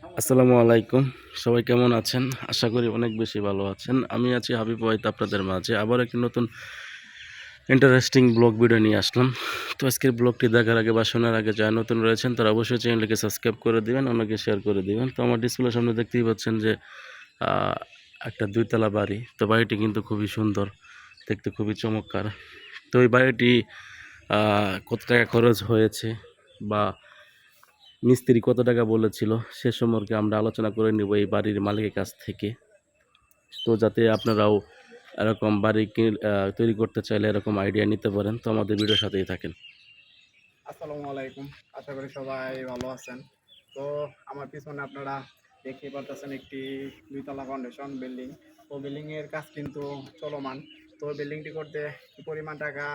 আসসালামু আলাইকুম। সবাই কেমন আছেন? আশা করি অনেক বেশি ভালো আছেন। আমি আছি হাবিব ওয়াহিদ আপনাদের মাঝে। আবার একটি নতুন ইন্টারেস্টিং ব্লগ ভিডিও নিয়ে আসলাম। তো আজকের ব্লগটি দেখার আগে বা শোনার আগে যারা নতুন রয়েছেন তারা অবশ্যই চ্যানেলটিকে সাবস্ক্রাইব করে দিবেন, অন্যকে শেয়ার করে দিবেন। তো আমার ডিসপ্লের সামনে দেখতেই পাচ্ছেন যে আ একটা ২ তলা বাড়ি। তো বাড়িটি কিন্তু খুবই সুন্দর, দেখতে খুবই চমৎকার। তো এই বাড়িটি আ কত টাকা খরচ হয়েছে বা মিস্ত্রি কত টাকা বলেছিল সে সম্পর্কে আমরা আলোচনা করে নিব এই বাড়ির মালিকের কাছ থেকে। তো যাতে আপনারাও এরকম বাড়ি তৈরি করতে চাইলে এরকম আইডিয়া নিতে পারেন। তো আমাদের ভিডিওর সাথেই থাকেন। আসসালামু আলাইকুম। আশা করি সবাই ভালো আছেন। তো আমার পিছনে আপনারা দেখতেই পারতেছেন একটি ২ তলা ফাউন্ডেশন বিল্ডিং। তো বিল্ডিং এর কাজ কিন্তু চলমান। তো বিল্ডিংটি করতে কি পরিমাণ টাকা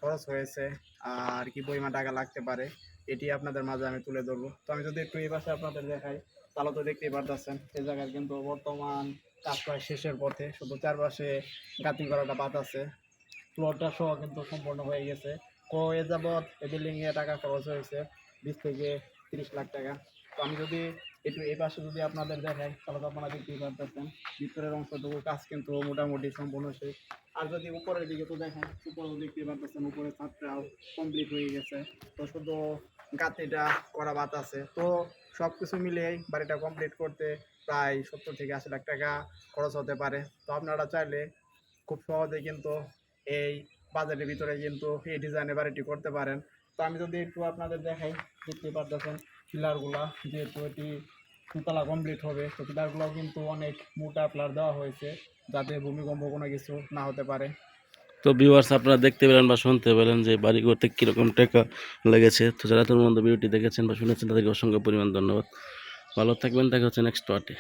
খরচ হয়েছে আর কি পরিমাণ টাকা লাগতে পারে এটি আপনাদের মাঝে আমি তুলে ধরবো। তো আমি যদি একটু এই পাশে আপনাদের দেখাই তাহলে তো দেখতেই পারতেছেন এই জায়গায় কিন্তু বর্তমান কাজ প্রায় শেষের পথে। শুধু চারপাশে গাঁথনি করাটা বাদ আছে। ফ্লোরটা সহ কিন্তু সম্পূর্ণ হয়ে গেছে। এ যাবৎ এই বিল্ডিং এ টাকা খরচ হয়েছে 20 থেকে 30 লাখ টাকা। তো আমি যদি একটু এই পাশে যদি আপনাদের দেখাই তাহলে তো আপনারা দেখতেই পারতেছেন ভিতরের অংশটুকু কাজ কিন্তু মোটামুটি সম্পূর্ণ শেষ। আর যদি উপরের দিকে তো দেখেন উপরেও দেখতেই পারতেছেন উপরের ছাদটাও কমপ্লিট হয়ে গেছে। তো শুধু গাঁথনিটা করা বাদ আছে। তো সব কিছু মিলিয়েই বাড়িটা কমপ্লিট করতে প্রায় 70 থেকে 80 লাখ টাকা খরচ হতে পারে। তো আপনারা চাইলে খুব সহজে কিন্তু এই বাজেটের ভিতরে কিন্তু এই ডিজাইনের বাড়িটি করতে পারেন। তো আমি যদি একটু আপনাদের দেখাই দেখতে পারতেছেন পিলারগুলা যেহেতু এটি দুতলা কমপ্লিট হবে তো পিলারগুলোও কিন্তু অনেক মোটা পিলার দেওয়া হয়েছে যাতে ভূমিকম্প কোনো কিছু না হতে পারে। তো ভিউয়ার্স আপনারা দেখতে পেলেন বা শুনতে পেলেন যে বাড়ি করতে কীরকম টাকা লেগেছে। তো যারা তোর মধ্যে ভিডিওটি দেখেছেন বা শুনেছেন তাদেরকে অসংখ্য পরিমাণ ধন্যবাদ। ভালো থাকবেন, দেখা হচ্ছে নেক্সট পার্টে।